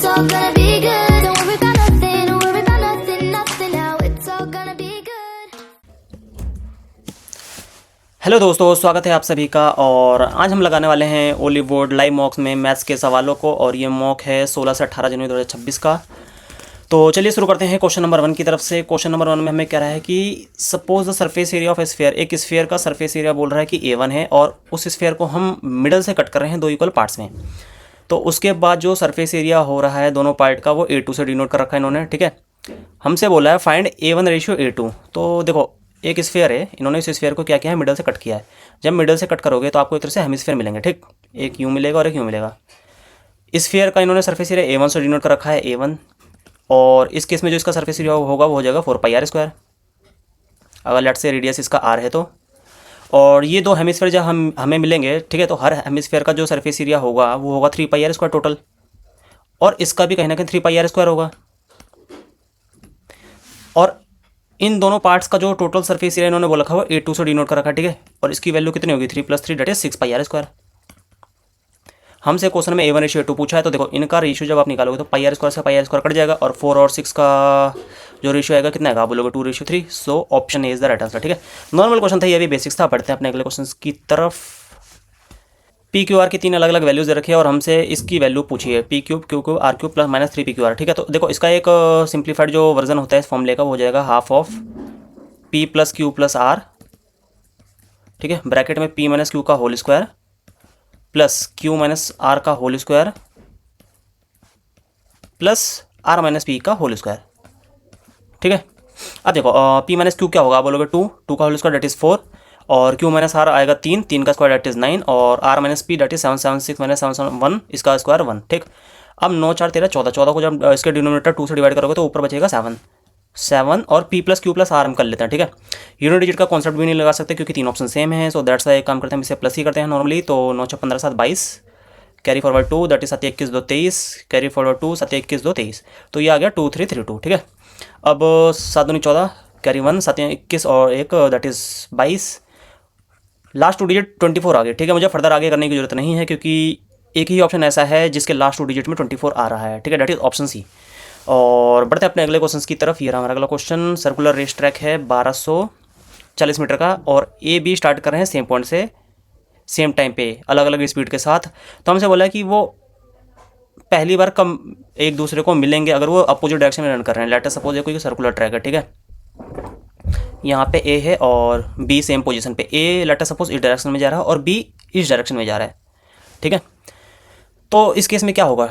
it's all gonna be good. Don't worry about nothing, don't worry about nothing, nothing now. It's all gonna be good. Hello दोस्तों, स्वागत है आप सभी का। और आज हम लगाने वाले हैं ओलिव बोर्ड लाइव मॉक्स में मैथ्स के सवालों को। और ये मॉक है 16 से 18 जनवरी 2026 का। तो चलिए शुरू करते हैं क्वेश्चन नंबर 1 की तरफ से। क्वेश्चन नंबर 1 में हमें कह रहा है कि suppose the surface area of A sphere. एक स्फीयर का सरफेस एरिया बोल रहा है कि A1 है और उस स्फीयर को हम मिडल से कट कर रहे हैं दो इक्वल पार्ट्स में। तो उसके बाद जो सरफेस एरिया हो रहा है दोनों पार्ट का वो A2 से डिनोट कर रखा है इन्होंने, ठीक है। हमसे बोला है फाइंड A1 रेशियो A2। तो देखो एक स्फीयर है, इन्होंने इस स्फीयर को क्या किया है, मिडल से कट किया है। जब मिडल से कट करोगे तो आपको एक तरह से हेमिस्फीयर मिलेंगे, ठीक। एक यूँ मिलेगा और एक यूँ मिलेगा। स्फीयर का इन्होंने सरफेस एरिया A1 से डिनोट कर रखा है A1। और इस केस में जो इसका सरफेस एरिया होगा वो हो जाएगा 4πr²। अगर लेट से रेडियस इसका r है तो। और ये दो हेमिस्फीयर जब हमें मिलेंगे, ठीक है, तो हर हेमिस्फीयर का जो सरफेस एरिया होगा वो होगा 3πr² टोटल। और इसका भी कहीं ना कहीं 3πr² होगा। और इन दोनों पार्ट्स का जो टोटल सरफेस एरिया इन्होंने बोला था वो A2 से डिनोट कर रखा है, ठीक है। और इसकी वैल्यू कितनी होगी, 3 + 3 दैट इज 6πr²। हमसे क्वेश्चन में A1 रेशियो A2 पूछा है। तो देखो इनका रेशियो जब आप निकालोगे तो πr² से πr² कट जाएगा और 4 और 6 का जो रेशियो आएगा कितना आएगा, आप बोलोगे 2:3। So option A is the right answer, ठीक है। नॉर्मल क्वेश्चन था, ये भी बेसिक्स था। पढ़ते हैं अपने अगले क्वेश्चन की तरफ। PQR की 3 अलग अलग वैल्यूज दे रखी है और हमसे इसकी वैल्यू पूछी है P3 Q3 R3 + -3PQR, ठीक है। तो देखो इसका एक सिंप्लीफाइड जो वर्जन होता है इस फॉर्मूले का वो हो जाएगा half of P + Q + R, ठीक है, ब्रैकेट में P - Q का whole square plus Q - R का whole square plus R - P का होल स्क्वायर, ठीक है। अब देखो P - Q क्या होगा, आप बोलोगे 2 का होल स्क्वायर दैट इज 4 और Q - R आएगा 3 का स्क्वायर दैट इज 9 और R - P दैट इज 7 6 - 7 1 इसका स्क्वायर 1, ठीक। अब 9 4 13 14 को जब इसके डिनोमिनेटर 2 से डिवाइड करोगे तो ऊपर बचेगा 7 और P + Q + R हम कर लेते हैं, ठीक है। यूनिट डिजिट का कॉन्सेप्ट भी नहीं लगा सकते क्योंकि 3 ऑप्शन सेम है। सो दैट्स एक काम करते हैं, हम इसे प्लस ही करते हैं नॉर्मली। तो 9 × 15 7 22 carry forward 2 that is 7 21 2 23 carry forward 2 7 21 2 23। तो ये आ गया 2 3 3 2, ठीक है। अब 7 दूनी 14 कैरी 1 7 21 और 1 दैट इज 22। लास्ट 2 डिजिट 24 आ गए, ठीक है। मुझे फर्दर आगे करने की जरूरत नहीं है क्योंकि एक ही ऑप्शन ऐसा है जिसके लास्ट 2 डिजिट में 24 आ रहा है, ठीक है, दैट इज ऑप्शन सी। और बढ़ते हैं अपने अगले क्वेश्चन की तरफ। ये रहा हमारा अगला क्वेश्चन। सर्कुलर रेस ट्रैक है 1240 मीटर का और A B स्टार्ट कर रहे हैं सेम पॉइंट से सेम टाइम पे अलग अलग स्पीड के साथ। तो हमसे बोला है कि वो पहली बार कम एक दूसरे को मिलेंगे अगर वो अपोजिट डायरेक्शन में रन कर रहे हैं। लेट अस सपोज ये कोई सर्कुलर ट्रैक है, ठीक है। यहाँ पे A है और B सेम पोजीशन पे। A लेट अस सपोज इस डायरेक्शन में जा रहा है और B इस डायरेक्शन में जा रहा है, ठीक है। तो इस केस में क्या होगा,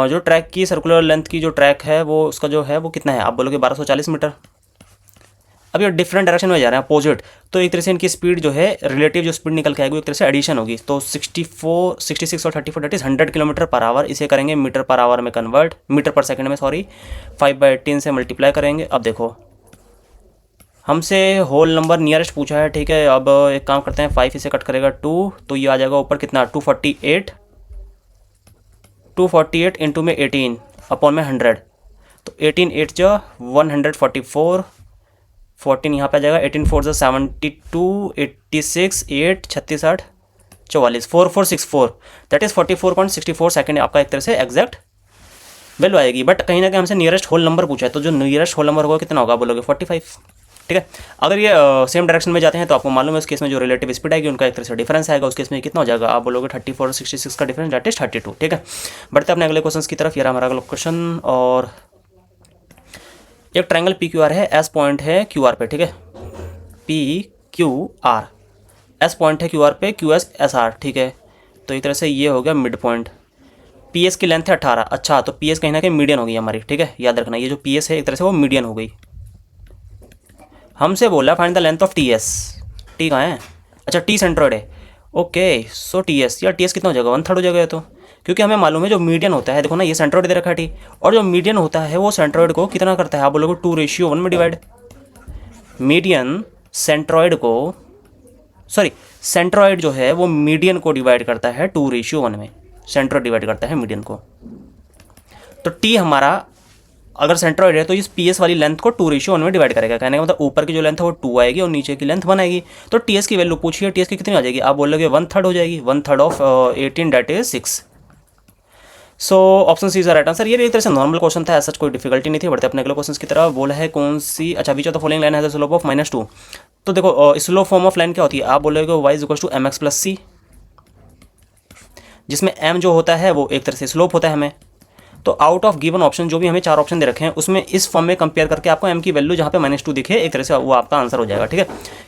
जो ट्रैक की सर्कुलर लेंथ की जो ट्रैक है वो उसका जो है वो कितना है, आप बोलोगे 1240 मीटर। अब ये डिफरेंट डायरेक्शन में जा रहे हैं अपोजिट, तो एक तरह से इनकी स्पीड जो है रिलेटिव जो स्पीड निकल के आएगी एक तरह से एडिशन होगी। तो 64 66 और 34 दैट इज 100 km/h। इसे करेंगे मीटर/आवर में कन्वर्ट, मीटर/सेकंड में सॉरी, 5/18 से मल्टीप्लाई करेंगे। अब देखो हमसे होल नंबर नियरेस्ट पूछा है, ठीक है। अब एक काम करते हैं 5 इसे कट करेगा 2 तो ये आ जाएगा ऊपर कितना 248 इंटू में 18 अपॉन में 100। तो 18 8 जो 144 14 यहाँ पे आ जाएगा 18 4 72 86 8 36 8 44 4464 दैट इज़ 44.64 सेकेंड आपका एक तरह से एग्जैक्ट वैल्यू आएगी। बट कहीं ना कहीं हमसे नियरेस्ट होल नंबर पूछा है तो जो नियरेस्ट होल नंबर होगा कितना होगा, बोलोगे 45, ठीक है। अगर ये सेम डायरेक्शन में जाते हैं तो आपको मालूम है उस केस में जो रिलेटिव स्पीड आएगी उनका एक तरह से डिफरेंस आएगा। उस केस में कितना हो जाएगा, आप बोलोगे 34 और 66 का डिफरेंस दैट इज 32, ठीक है। बढ़ते हैं अपने अगले क्वेश्चन की तरफ। ये हमारा अगला क्वेश्चन। और एक ट्रायंगल PQR है, एस पॉइंट है QR पे, ठीक है। PQR एस पॉइंट है QR पे, QS SR, ठीक है। तो एक तरह से ये हो गया मिड पॉइंट। PS की लेंथ है 18। अच्छा, तो PS कहीं ना कहीं मीडियन हो गई हमारी, ठीक है। याद रखना ये जो PS है एक तरह से वो मीडियन हो गई। हमसे बोला find the length of TS। T कहाँ है, अच्छा T सेंट्रोइड है, ओके। सो TS यार TS कितना हो जाएगा, 1/3 हो जाएगा ये तो, क्योंकि हमें मालूम है जो मीडियन होता है, देखो ना ये सेंट्रोइड दे रखा है T, और जो मीडियन होता है वो सेंट्रोइड को कितना करता है, आप बोलोगे 2:1 में डिवाइड। मीडियन सेंट्रोइड को सॉरी सेंट्रोइड जो है वो मीडियन को डिवाइड करता है 2:1 में। सेंट्रोइड डिवाइड करता है मीडियन को। तो T हमारा अगर सेंट्रोइड है तो इस PS वाली लेंथ को 2:1 में डिवाइड करेगा। कहने का मतलब ऊपर की जो लेंथ है वो 2 आएगी और नीचे की लेंथ 1 आएगी। तो TS की वैल्यू पूछिए, TS की कितनी आ जाएगी, आप बोलोगे 1/3 हो जाएगी। 1/3 of 18 that is 6। So option C is the right answer. ये भी एक तरह से नॉर्मल क्वेश्चन था, ऐसा कोई डिफिकल्टी नहीं थी। बढ़ते अपने अगले क्वेश्चन की तरफ। बोला है कौन सी, अच्छा which of the following line has the slope of -2। तो देखो स्लोप फॉर्म ऑफ लाइन क्या होती है, आप बोलोगे y is equal to mx plus c, जिसमें m जो होता है वो एक तरह से स्लोप होता है हमें। तो आउट ऑफ गिवन ऑप्शन जो भी हमें 4 ऑप्शन दे रखे हैं उसमें इस फॉर्म में कंपेयर करके आपको m की वैल्यू जहाँ पे -2 दिखे एक तरह से वो आपका आंसर हो जाएगा। ठीक है,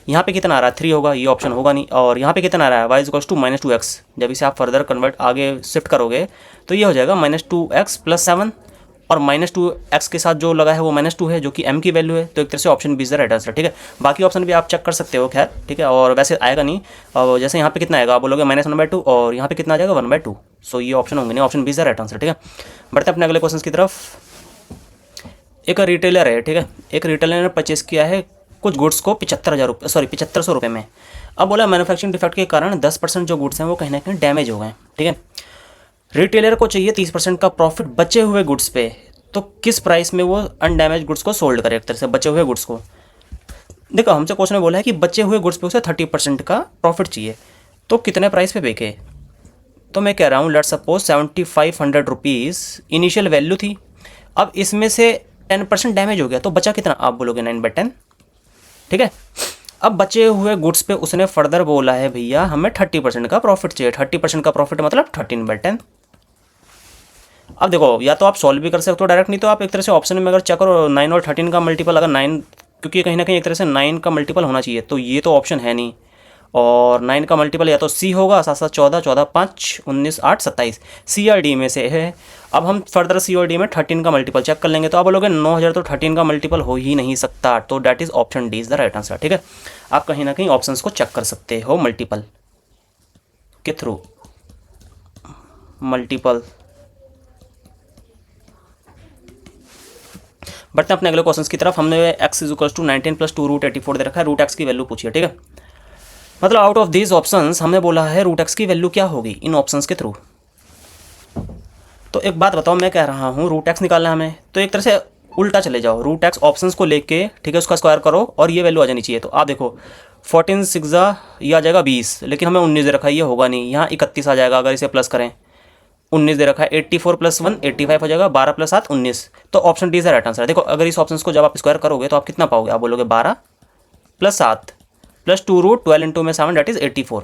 यहाँ पे कितना आ रहा है 3 होगा, ये ऑप्शन होगा नहीं। और यहाँ पे कितना आ रहा है y is equal to -2x, जब इसे आप फर्दर कन्वर्ट आगे शिफ्ट करोगे तो ये हो जाएगा -2x प्लस 7, और -2x के साथ जो लगा है वो -2 है जो कि m की वैल्यू है। तो एक तरह से option B is the right answer. ठीक है, बाकी ऑप्शन भी आप चेक कर सकते हो खैर। ठीक है, और वैसे आएगा नहीं, और जैसे यहाँ पे कितना आएगा आप बोलोगे -1/2, और यहाँ पे कितना आ जाएगा 1/2। सो ये ऑप्शन होंगे नहीं, option B is the right answer. ठीक है, बढ़ते अपने अगले क्वेश्चन की तरफ। एक रिटेलर है, ठीक है, एक रिटेलर ने परचेस किया है कुछ गुड्स को 75,000 रुपये में। अब बोला मैन्युफैक्चरिंग डिफेक्ट के कारण 10% जो गुड्स हैं वो कहीं ना कहीं डैमेज हो गए। ठीक है, रिटेलर को चाहिए 30% का प्रॉफिट बचे हुए गुड्स पे, तो किस प्राइस में वो अनडैमेज गुड्स को सोल्ड करे, एक तरह से बचे हुए गुड्स को। देखो हमसे क्वेश्चन में बोला है कि बचे हुए गुड्स पे उसे 30% का प्रॉफिट चाहिए, तो कितने प्राइस पे बेचे। तो मैं कह रहा हूँ let's suppose 7500 rupees initial value थी। अब इसमें से 10% डैमेज हो गया तो बचा कितना, आप बोलोगे 9/10। ठीक है, अब बचे हुए गुड्स पे उसने फर्दर बोला है भैया हमें 30% का प्रॉफिट चाहिए। 30% का प्रॉफिट मतलब 13/10। अब देखो या तो आप सॉल्व भी कर सकते हो डायरेक्ट, नहीं तो आप एक तरह से ऑप्शन में अगर चेक करो 9 और 13 का मल्टीपल, अगर 9, क्योंकि कहीं ना कहीं एक तरह से 9 का मल्टीपल होना चाहिए, तो ये तो ऑप्शन है नहीं। और 9 का मल्टीपल या तो सी होगा, 7 7 14, 14 5 19 8 27, सी और डी में से है। अब हम फर्दर सी और डी में 13 का मल्टीपल चेक कर लेंगे, तो आप बोलोगे 9000 तो 13 का मल्टीपल हो ही नहीं सकता, तो that is option D is the right answer. ठीक है, आप कहीं ना कहीं ऑप्शंस को चेक कर सकते हो मल्टीपल के थ्रू। मल्टीपल। बढ़ते हैं अपने अगले क्वेश्चन की तरफ। हमने x is equal to 19 plus 2 root 84 दे रखा है, रूट एक्स की वैल्यू पूछी है। ठीक है, मतलब आउट ऑफ दीज ऑप्शंस हमने बोला है रूट एक्स की वैल्यू क्या होगी इन ऑप्शंस के थ्रू। तो एक बात बताओ, मैं कह रहा हूँ रूट एक्स निकालना है हमें, तो एक तरह से उल्टा चले जाओ, रूट एक्स ऑप्शंस को लेके, ठीक है, उसका स्क्वायर करो और ये वैल्यू आ जानी चाहिए। तो आप देखो 14 6 ये आ जाएगा 20, लेकिन हमें 19 दे रखा है, ये होगा नहीं। यहाँ 31 आ जाएगा अगर इसे प्लस करें। 19 दे रखा है, 84 प्लस 1 85 हो जाएगा, 12 प्लस 7 19। तो option D is the right answer. देखो अगर इस ऑप्शन को जब आप स्क्वायर करोगे तो आप कितना पाओगे, आप बोलोगे 12 प्लस 7 प्लस 2 रूट 12 इंटू में 7 डेट इज 84।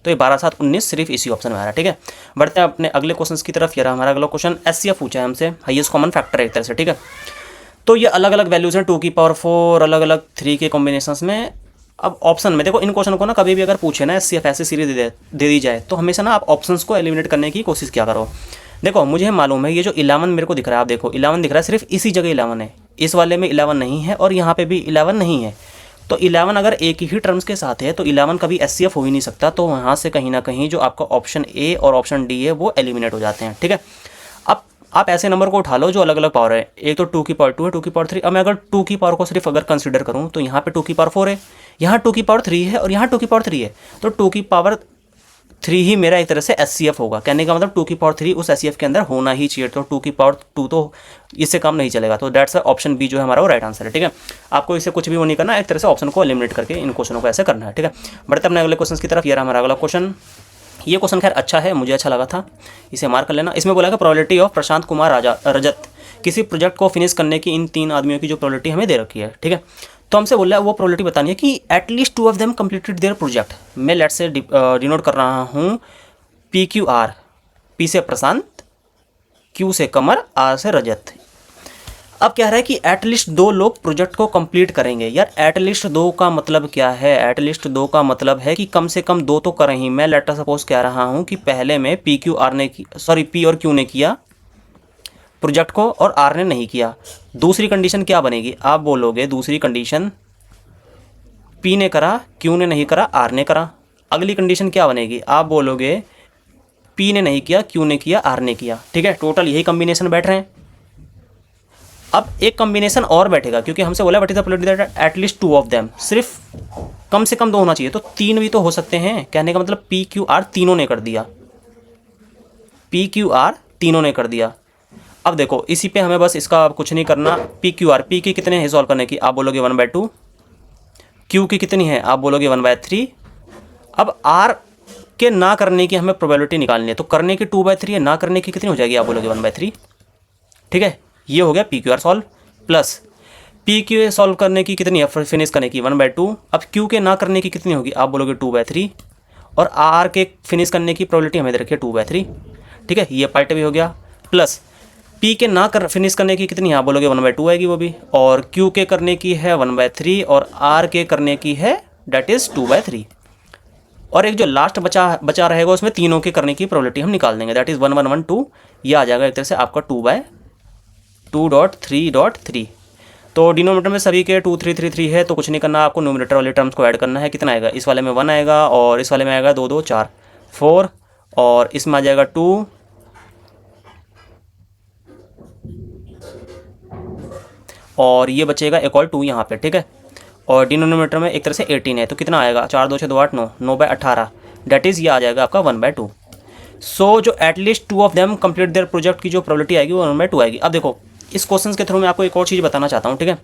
तो ये 12 7 19 सिर्फ इसी ऑप्शन में आ रहा है। ठीक है, बढ़ते हैं अपने अगले क्वेश्चन की तरफ। ये रहा हमारा अगला क्वेश्चन। एचसीएफ पूछा है हमसे, हाईएस्ट कॉमन फैक्टर है एक तरह से। ठीक है, तो ये अलग अलग वैल्यूज हैं 2 की पावर 4, अलग अलग 3 के कॉम्बिनेशंस में। अब ऑप्शन में देखो, इन क्वेश्चन को ना कभी भी अगर पूछे ना एचसीएफ ऐसी सीरीज दे दी जाए तो हमेशा ना आप ऑप्शंस को एलिमिनेट करने की कोशिश किया करो। देखो मुझे मालूम है ये जो 11 मेरे को दिख रहा है, आप देखो 11 दिख रहा है, सिर्फ इसी जगह 11 है, इस वाले में 11 नहीं है और यहाँ पे भी 11 नहीं है। तो 11 अगर एक ही टर्म्स के साथ है तो 11 कभी एचसीएफ हो ही नहीं सकता। तो वहाँ से कहीं ना कहीं जो आपका ऑप्शन ए और ऑप्शन डी है वो एलिमिनेट हो जाते हैं। ठीक है, अब आप ऐसे नंबर को उठा लो जो अलग अलग पावर है। एक तो 2 की पावर 2 है, 2 की पावर 3। अब मैं अगर 2 की पावर को सिर्फ अगर कंसिडर करूँ तो यहाँ पे 2 की पावर 4 है, यहाँ 2 की पावर 3 है और यहाँ 2 की पावर 3 है। तो 2 की पावर 3 ही मेरा एक तरह से एचसीएफ होगा। कहने का मतलब 2 की पावर 3 उस एचसीएफ के अंदर होना ही चाहिए। तो 2 की पावर 2 तो इससे कम नहीं चलेगा। तो दैट्स ऑप्शन बी जो है हमारा वो राइट आंसर है। ठीक है, आपको इससे कुछ भी वो नहीं करना, एक तरह से ऑप्शन को एलिमिनेट करके इन क्वेश्चनों को ऐसे करना है। ठीक है, बढ़ते अपने अगले क्वेश्चन की तरफ। ये रहा हमारा अगला क्वेश्चन। ये क्वेश्चन खैर अच्छा है, मुझे अच्छा लगा था, इसे मार्क कर लेना। इसमें बोला कि प्रोबेबिलिटी ऑफ प्रशांत कुमार रजत किसी प्रोजेक्ट को फिनिश करने की इन 3 आदमियों की जो प्रोबेबिलिटी हमें दे रखी है। ठीक है, तो हमसे बोला है वो प्रोबेबिलिटी बतानी है कि at least 2 of them completed there project. मैं लेट से डिनोट कर रहा हूँ PQR, P से प्रशांत, Q से कमर, R से रजत। अब कह रहा है कि एटलीस्ट 2 लोग प्रोजेक्ट को कंप्लीट करेंगे। यार एटलीस्ट 2 का मतलब क्या है? एटलीस्ट 2 का मतलब है कि कम से कम 2 तो करें ही। मैं लेटर सपोज कह रहा हूँ कि पहले में P और Q ने किया प्रोजेक्ट को और R ने नहीं किया। दूसरी कंडीशन क्या बनेगी? आप बोलोगे दूसरी कंडीशन P ने करा, Q ने नहीं करा, R ने करा। अगली कंडीशन क्या बनेगी? आप बोलोगे P ने नहीं किया, Q ने किया, R ने किया। ठीक है, टोटल यही कॉम्बिनेशन बैठ रहे हैं। अब एक कॉम्बिनेशन और बैठेगा क्योंकि हमसे बोला what is the probability that at least 2 of them, सिर्फ कम से कम 2 होना चाहिए, तो 3 भी तो हो सकते हैं। कहने का मतलब PQR तीनों ने कर दिया, PQR तीनों ने कर दिया। अब देखो इसी पे हमें बस इसका कुछ नहीं करना। PQR, P की कितने हैं सॉल्व करने की? आप बोलोगे 1/2। Q की कितनी है? आप बोलोगे 1/3। अब R के ना करने की हमें प्रोबेबिलिटी निकालनी है। तो करने की 2/3 है, ना करने की कितनी हो जाएगी आप बोलोगे 1/3। ठीक है, ये हो गया PQR solve, plus PQ solve करने की कितनी है, फिनिश करने की 1/2। अब Q के ना करने की कितनी होगी आप बोलोगे 2/3, और R के फिनिश करने की प्रोबेबिलिटी हमें दे रखी है 2/3। ठीक है, ये पार्ट भी हो गया, प्लस P के ना कर फिनिश करने की कितनी है आप बोलोगे 1/2 आएगी वो भी, और Q के करने की है 1/3, और R के करने की है डेट इज़ 2/3। और एक जो लास्ट बचा रहेगा उसमें तीनों के करने की प्रोबेबिलिटी हम निकाल देंगे, दैट इज़ 1 1 1 2। ये आ जाएगा एक तरह से आपका 2/2.3.3। तो डिनोमिनेटर में सभी के 2 3 3 3 है, तो कुछ नहीं करना, आपको न्यूमरेटर वाले टर्म्स को ऐड करना है। कितना आएगा, इस वाले में 1 आएगा, और इस वाले में आएगा 2 2 4 4, और इसमें आ जाएगा 2, और ये बचेगा एक और 2 यहाँ पे। ठीक है, और डिनोमिनेटर में एक तरह से 18 है, तो कितना आएगा 4 2 6 2 8 9 9/18, डेट इज़ ये आ जाएगा आपका 1/2। सो जो at least 2 of them complete their project की जो प्रोबेबिलिटी आएगी वो 1/2 आएगी। अब देखो इस क्वेश्चन के थ्रू मैं आपको एक और चीज़ बताना चाहता हूँ। ठीक है,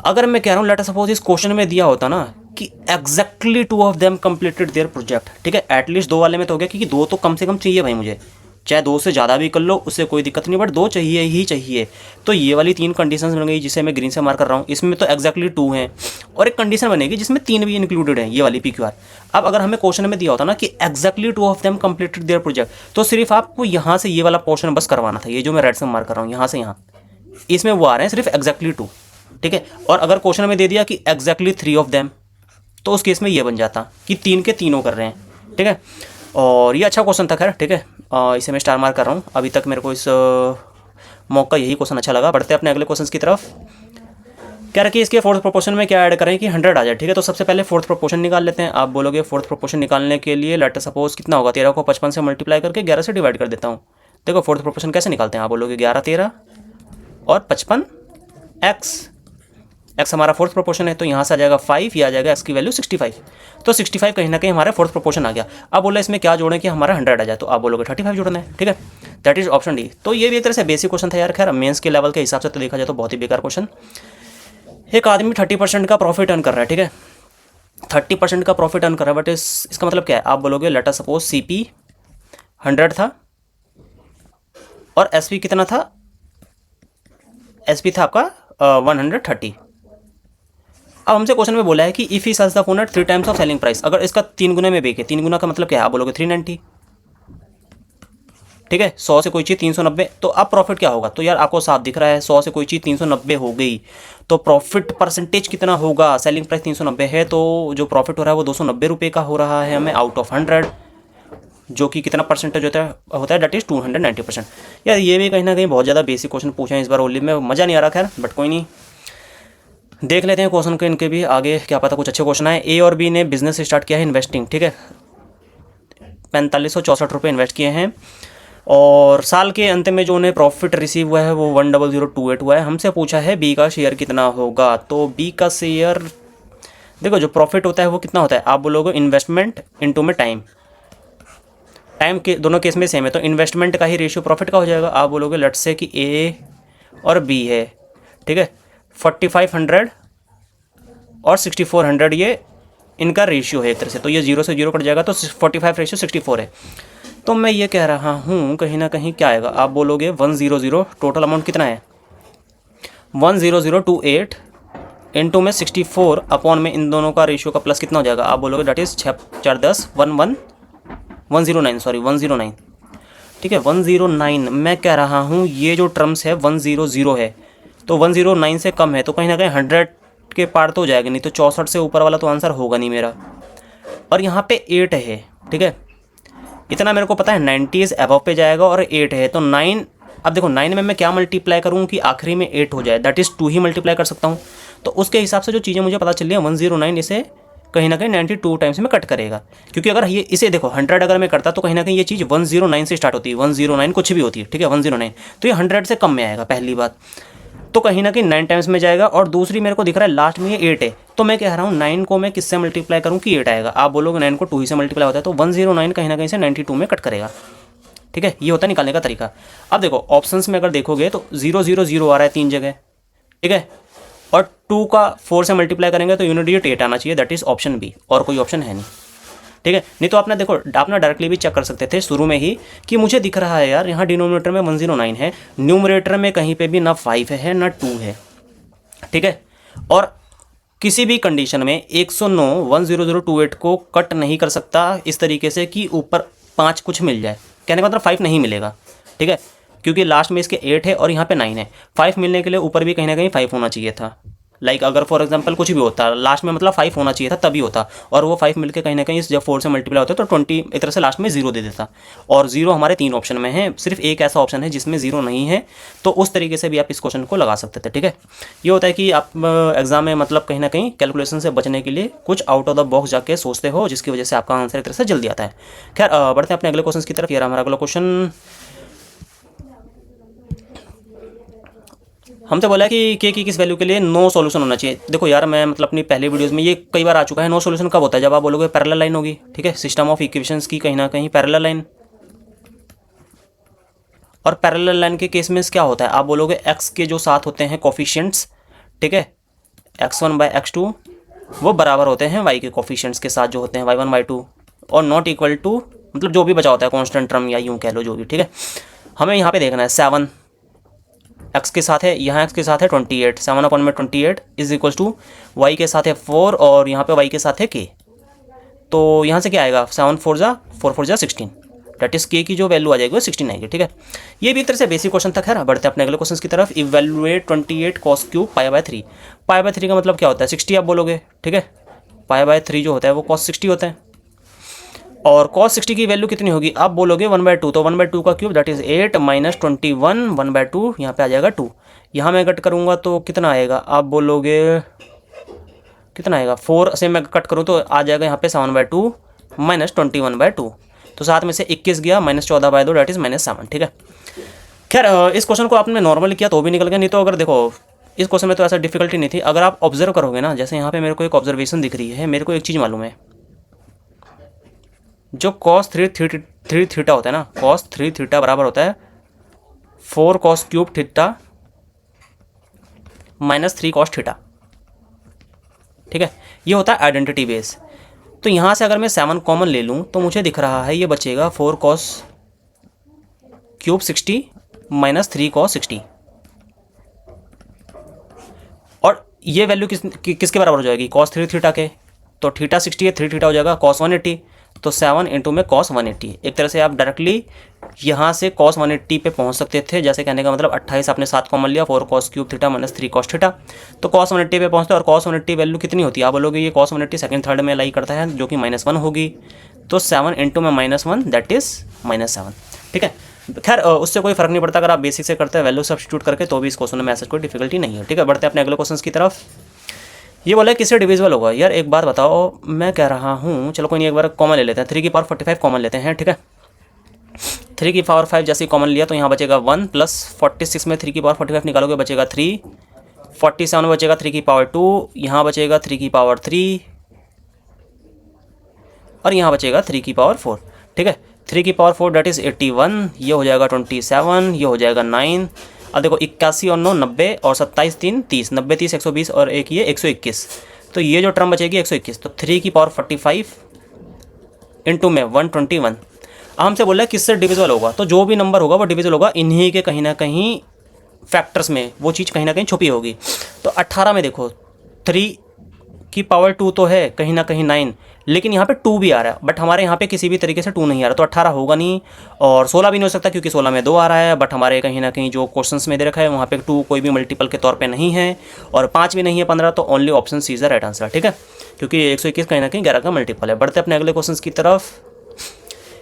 अगर मैं कह रहा हूँ लेट अस सपोज इस क्वेश्चन में दिया होता ना कि exactly 2 of them completed there project, ठीक है, एटलीस्ट 2 वाले में तो हो गया, क्योंकि 2 तो कम से कम चाहिए भाई मुझे, चाहे 2 से ज़्यादा भी कर लो उससे कोई दिक्कत नहीं, बट 2 चाहिए ही चाहिए। तो ये वाली 3 कंडीशंस बन गई जिसे मैं ग्रीन से मार्क कर रहा हूँ। इसमें तो एग्जैक्टली 2 हैं, और एक कंडीशन बनेगी जिसमें 3 भी इंक्लूडेड है, ये वाली PQR। अब अगर हमें क्वेश्चन में दिया होता ना कि exactly 2 of them completed there project, तो सिर्फ आपको यहाँ से ये वाला पोर्शन बस करवाना था, ये जो मैं रेड से मार्क कर रहा हूँ यहाँ से यहाँ, इसमें वो आ रहे हैं सिर्फ एग्जैक्टली 2। ठीक है, और अगर क्वेश्चन में दे दिया कि एग्जैक्टली 3 ऑफ देम, तो उस केस में ये बन जाता कि 3 के तीनों कर रहे हैं। ठीक है, और ये अच्छा क्वेश्चन था खैर। ठीक है, इसे मैं स्टार मार्क कर रहा हूँ। अभी तक मेरे को इस मॉक का यही क्वेश्चन अच्छा लगा। बढ़ते हैं अपने अगले क्वेश्चन की तरफ। कह रहा कि इसके फोर्थ प्रोपोर्शन में क्या ऐड करें कि 100 आ जाए। ठीक है, तो सबसे पहले फोर्थ प्रोपोर्शन निकाल लेते हैं। आप बोलोगे फोर्थ प्रोपोर्शन निकालने के लिए लेट सपोज कितना होगा, 13 को 55 से मल्टीप्लाई करके 11 से डिवाइड कर देता हूँ। देखो फोर्थ प्रोपोर्शन कैसे निकालते हैं, आप बोलोगे 11 13 और 55 एक्स हमारा फोर्थ प्रोपोर्शन है, तो यहाँ से आ जाएगा 5, ये आ जाएगा एक्स की वैल्यू 65। तो 65 कहीं ना कहीं हमारा फोर्थ प्रोपोर्शन आ गया। अब बोला इसमें क्या जोड़ें कि हमारा 100 आ जाए, तो आप बोलोगे 35 जोड़ना है। ठीक है, दैट इज ऑप्शन डी। तो ये भी एक तरह से बेसिक क्वेश्चन था यार। खैर मेंस के लेवल के हिसाब से तो देखा जाए तो बहुत ही बेकार क्वेश्चन। एक आदमी 30% का प्रॉफिट अर्न कर रहा है। ठीक है, 30% का प्रॉफिट अर्न कर रहा है, बट इसका मतलब क्या है, आप बोलोगे लेट अस सपोज CP 100 था और SP कितना था, SP था आपका 130। अब हमसे क्वेश्चन में बोला है कि if he sells the phone at 3 times of selling price, अगर इसका 3 गुना में बेचे, 3 गुना का मतलब क्या है, आप बोलोगे 390। ठीक है, 100 से कोई चीज़ 390, तो अब प्रॉफिट क्या होगा, तो यार आपको साफ दिख रहा है 100 से कोई चीज़ 390 हो गई, तो प्रॉफिट परसेंटेज कितना होगा, सेलिंग प्राइस 390 है, तो जो प्रॉफिट हो रहा है वो 290 रुपये का हो रहा है हमें आउट ऑफ 100, जो कि कितना परसेंटेज होता है डेट इज़ 290%। यार ये भी कहीं ना कहीं बहुत ज़्यादा बेसिक क्वेश्चन पूछे हैं इस बार ओनली में, मज़ा नहीं आ रहा खैर, बट कोई नहीं, देख लेते हैं क्वेश्चन के इनके भी आगे, क्या पता कुछ अच्छे क्वेश्चन आए। A और B ने बिजनेस स्टार्ट किया है इन्वेस्टिंग। ठीक है, 4564 रुपये इन्वेस्ट किए हैं, और साल के अंत में जो उन्हें प्रॉफिट रिसीव हुआ है वो 10028 हुआ है। हमसे पूछा है B का शेयर कितना होगा, तो B का शेयर देखो जो प्रॉफिट होता है वो कितना होता है, आप बोलोगे इन्वेस्टमेंट इनटू में टाइम के दोनों केस में सेम है, तो इन्वेस्टमेंट का ही रेशियो प्रॉफिट का हो जाएगा। आप बोलोगे लेट्स से कि A और B है। ठीक है, 4500 और 6400 ये इनका रेशियो है एक तरह से, तो ये 0 से 0 कट जाएगा, तो 45:64 है। तो मैं ये कह रहा हूँ कहीं ना कहीं क्या आएगा, आप बोलोगे 100, टोटल अमाउंट कितना है 10028 इनटू में 64 अपॉन में इन दोनों का रेशियो का प्लस कितना हो जाएगा, आप बोलोगे डेट इज़ 6 4 10 109। ठीक है, 109 मैं कह रहा हूँ ये जो टर्म्स है 100 है, तो 109 से कम है, तो कहीं ना कहीं 100 के पार तो हो जाएगा, नहीं तो 64 से ऊपर वाला तो आंसर होगा नहीं मेरा। और यहाँ पे 8 है। ठीक है, इतना मेरे को पता है 90 अबव पे जाएगा, और 8 है तो 9। अब देखो 9 में मैं क्या मल्टीप्लाई करूँ कि आखिरी में 8 हो जाए, दैट इज़ 2 ही मल्टीप्लाई कर सकता हूँ। तो उसके हिसाब से जो चीज़ें मुझे पता चल रही है 109 इसे कहीं ना कहीं 92 टाइम्स में कट करेगा, क्योंकि अगर ये इसे देखो 100 अगर मैं करता तो कहीं ना कहीं ये चीज़ 109 से स्टार्ट होती है, 109 कुछ भी होती है। ठीक है, 109, तो ये 100 से कम में आएगा पहली बात, तो कहीं ना कहीं 9 टाइम्स में जाएगा। और दूसरी मेरे को दिख रहा है लास्ट में ये 8 है, तो मैं कह रहा हूँ 9 को मैं किससे मल्टीप्लाई करूँ कि 8 आएगा, आप बोलोगे 9 को 2 ही से मल्टीप्लाई होता है, तो 109 कहीं ना कहीं से 92 में कट करेगा। ठीक है, ये होता है निकालने का तरीका। अब देखो ऑप्शंस में अगर देखोगे तो 000 आ रहा है 3 जगह। ठीक है, और 2 का 4 से मल्टीप्लाई करेंगे तो यूनिट 8 आना चाहिए, दैट इज़ ऑप्शन बी, और कोई ऑप्शन है नहीं। ठीक है। नहीं तो आपने देखो आप ना डायरेक्टली भी चेक कर सकते थे शुरू में ही कि मुझे दिख रहा है यार यहाँ डिनोमिनेटर में 109 है, न्यूमरेटर में कहीं पे भी ना 5 है ना 2 है, ठीक है। और किसी भी कंडीशन में 109 10028 को कट नहीं कर सकता इस तरीके से कि ऊपर 5 कुछ मिल जाए, कहने का मतलब 5 नहीं मिलेगा, ठीक है, क्योंकि लास्ट में इसके 8 है और यहाँ पे 9 है। 5 मिलने के लिए ऊपर भी कहीं ना कहीं 5 होना चाहिए था। लाइक अगर फॉर एग्जांपल कुछ भी होता लास्ट में मतलब 5 होना चाहिए था तभी होता, और वो 5 मिलके कहीं ना कहीं जब 4 से मल्टीप्लाई होता तो 20 एक तरह से लास्ट में 0 दे देता, और 0 हमारे 3 ऑप्शन में है, सिर्फ एक ऐसा ऑप्शन है जिसमें 0 नहीं है, तो उस तरीके से भी आप इस क्वेश्चन को लगा सकते थे, ठीक है। ये होता है कि आप एग्जाम में मतलब कहीं ना कहीं कैलकुलेशन से बचने के लिए कुछ आउट ऑफ द बॉक्स जाके सोचते हो, जिसकी वजह से आपका आंसर एक तरह से जल्दी आता है। खैर बढ़ते हैं अपने अगले क्वेश्चन की तरफ। ये रहा हमारा अगला क्वेश्चन। हमसे बोला है कि की किस वैल्यू के लिए नो सॉल्यूशन होना चाहिए। देखो यार मैं मतलब अपनी पहली वीडियोस में ये कई बार आ चुका है। नो सॉल्यूशन कब होता है? जब आप बोलोगे पैरेलल लाइन होगी, ठीक है, सिस्टम ऑफ इक्वेशंस की कहीं ना कहीं पैरेलल लाइन। और पैरेलल लाइन के केस में क्या होता है? आप बोलोगे एक्स के जो साथ होते हैं कोफिशिएंट्स, ठीक है, x1 बाय x2 वो बराबर होते हैं y के कोफिशिएंट्स के साथ जो होते हैं y1 y2, और नॉट इक्वल टू मतलब जो भी बचा होता है कॉन्स्टेंट टर्म या यूँ कह लो जो भी, ठीक है। हमें यहाँ पे देखना है 7 x के साथ है, यहाँ x के साथ है 28, 7/28 इज इक्वल्स टू y के साथ है 4 और यहाँ पे y के साथ है k। तो यहाँ से क्या आएगा? 7 4 जा 16, डेट इज k की जो वैल्यू आ जाएगी वो 16 आएगी, ठीक है। ये भी एक तरह से बेसिक क्वेश्चन था। खैर बढ़ते हैं अपने अगले क्वेश्चन की तरफ। Evaluate 28 cos cube π/3। π/3 का मतलब क्या होता है? 60 आप बोलोगे, ठीक है। π/3 जो होता है वो cos 60 होता है, और cos 60 की वैल्यू कितनी होगी? आप बोलोगे 1/2, तो 1/2 का क्यूब दैट इज 8 माइनस 21 1/2, यहाँ पे आ जाएगा 2। यहाँ मैं कट करूँगा तो कितना आएगा? आप बोलोगे कितना आएगा? 4 से मैं कट करूँ तो आ जाएगा यहाँ पे 7/2 माइनस 21/2, तो साथ में से 21 गया, माइनस 14/2 दैट इज -7, ठीक है। खैर इस क्वेश्चन को आपने नॉर्मली किया तो भी निकल गया, नहीं तो अगर देखो इस क्वेश्चन में तो ऐसा डिफिकल्टी नहीं थी। अगर आप ऑब्जर्व करोगे ना, जैसे यहाँ पे मेरे को एक ऑब्जर्वेशन दिख रही है, मेरे को एक चीज़ मालूम है, जो cos 3 थीटा होता है ना, cos 3 थीटा बराबर होता है 4 cos cube theta minus 3 cos theta, ठीक है। ये होता है आइडेंटिटी बेस। तो यहाँ से अगर मैं 7 कॉमन ले लूँ तो मुझे दिख रहा है ये बचेगा 4 cos क्यूब 60 माइनस 3 cos 60, और ये वैल्यू किसके बराबर हो जाएगी? cos 3 थीटा के, तो थीटा 60 है, 3 थीटा हो जाएगा cos 180, तो 7 इंटू में cos 180। एक तरह से आप डायरेक्टली यहाँ से cos 180 पे पहुँच सकते थे, जैसे कहने का मतलब 28 आपने 7 कॉमन लिया, 4 cos cube theta minus 3 cos theta, तो cos 180 पे पहुँचते हैं। और cos 180 वैल्यू कितनी होती है? आप बोलोगे ये cos 180 सेकंड थर्ड में लाई करता है, जो कि -1 होगी, तो 7 इंटू में -1 दैट इज़ -7, ठीक है। खैर उससे कोई फर्क नहीं पड़ता, अगर आप बेसिक से करते हैं वैल्यू सब्स्टिट्यूट करके तो भी इस क्वेश्चन में ऐसा कोई डिफिकल्टी नहीं है, ठीक है। बढ़ते हैं अपने अगले क्वेश्चन की तरफ। ये बोला है किससे डिविजिबल होगा? यार एक बात बताओ, मैं कह रहा हूँ चलो कोई नहीं, एक बार कॉमन ले लेते हैं, 3 की पावर 45 कॉमन लेते हैं, ठीक है। 3 की पावर 5 जैसे कॉमन लिया तो यहाँ बचेगा 1 प्लस 46 में 3 की पावर 45 निकालोगे बचेगा 3, 47 में बचेगा 3 की पावर 2, यहाँ बचेगा 3 की पावर 3, और यहाँ बचेगा 3 की पावर 4, ठीक है। 3 की पावर 4 डेट इज़ 81, ये हो जाएगा 27, ये हो जाएगा 9। अब देखो 81 और 9 90, और 27 3 30, 90 30 120, और एक ये 121, तो ये जो टर्म बचेगी 121, तो 3 की पावर 45 इंटू में 121। अब हमसे बोला है किससे डिविजिबल होगा, तो जो भी नंबर होगा वो डिविजिबल होगा इन्हीं के कहीं ना कहीं फैक्टर्स में, वो चीज़ कहीं ना कहीं छुपी होगी। तो 18 में देखो 3 की पावर 2 तो है, कहीं ना कहीं 9, लेकिन यहाँ पे 2 भी आ रहा है, बट हमारे यहाँ पे किसी भी तरीके से 2 नहीं आ रहा, तो 18 होगा नहीं, और 16 भी नहीं हो सकता क्योंकि 16 में 2 आ रहा है, बट हमारे कहीं ना कहीं जो क्वेश्चंस में दे रखा है वहाँ पे 2 कोई भी मल्टीपल के तौर पे नहीं है, और 5 भी नहीं है 15, तो only option C is the right answer, ठीक है, क्योंकि 121 कहीं ना कहीं 11 का मल्टीपल है। बढ़ते अपने अगले क्वेश्चन की तरफ।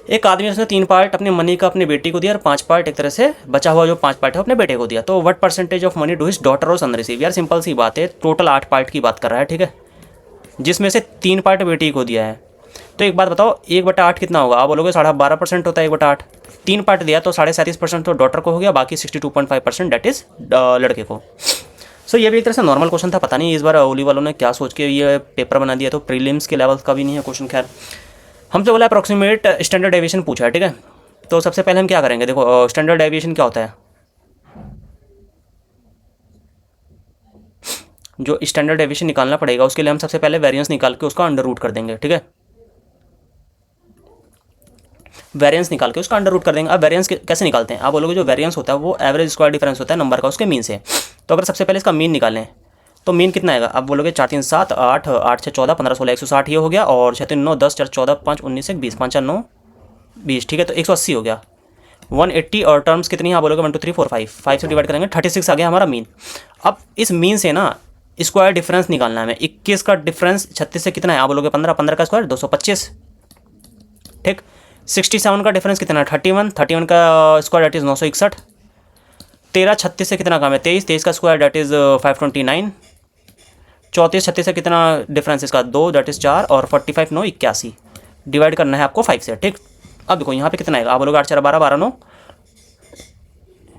एक आदमी उसने 3 पार्ट अपने मनी का अपनी बेटी को दिया और 5 पार्ट एक तरह से बचा हुआ जो 5 पार्ट है अपने बेटे को दिया, तो what percentage of money do his daughter और सन रिसीव? यार सिंपल सी बात है, टोटल 8 पार्ट की बात कर रहा है, ठीक है, जिसमें से 3 पार्ट बेटी को दिया है। तो एक बात बताओ 1/8 कितना होगा? आप बोलोगे 12.5% होता है 1/8, 3 पार्ट दिया तो 37.5% तो डॉटर को हो गया, बाकी 62.5% डेट इज लड़के को। सो ये भी एक तरह से नॉर्मल क्वेश्चन था, पता नहीं इस बार ओली वालों ने क्या सोच के ये पेपर बना दिया, तो प्रीलिम्स के लेवल का भी नहीं है क्वेश्चन। खैर हमसे बोला अप्रॉक्सीमेट स्टैंडर्ड डेविएशन पूछा है, ठीक है। तो सबसे पहले हम क्या करेंगे, देखो स्टैंडर्ड डेविएशन क्या होता है, जो स्टैंडर्ड डेविएशन निकालना पड़ेगा उसके लिए हम सबसे पहले वेरिएंस निकाल के उसका अंडर रूट कर देंगे, ठीक है। वेरिएंस निकाल के उसका अंडर रूट कर देंगे। अब वेरिएंस कैसे निकालते हैं, आप बोलोगे जो वेरिएंस होता है वो एवरेज स्क्वायर डिफरेंस होता है नंबर का उसके मीन से। तो अगर सबसे पहले इसका मीन निकालें तो मीन कितना आएगा, आप बोलोगे 4 3 7 8 8 6 14 15 16 160 ये हो गया, और 6 3 9 10 4 14 5 19 1 20 5 4 9 20, ठीक है, तो 180 हो गया। 180 और टर्म्स कितनी है, आप बोलोगे 1 2 3 4 5 से डिवाइड करेंगे 36 आ गया हमारा मीन। अब इस मीन से ना स्क्वायर डिफरेंस निकालना है हमें। 21 का डिफरेंस 36 से कितना है, आप बोलोगे 15, 15 का स्क्वायर 225, ठीक। 67 का डिफरेंस कितना है, 31, 31 का स्क्वायर डेट इज़ 961। 13 36 से कितना काम है, 23, 23 का स्क्वायर डेट इज़ 529। 34 36 से कितना डिफरेंस इसका 2 डेट इज़ 4, और 45 9 81 डिवाइड करना है आपको 5 से, ठीक। अब देखो यहाँ पे कितना आएगा, आप बोलोगे 8 4 12 12 9,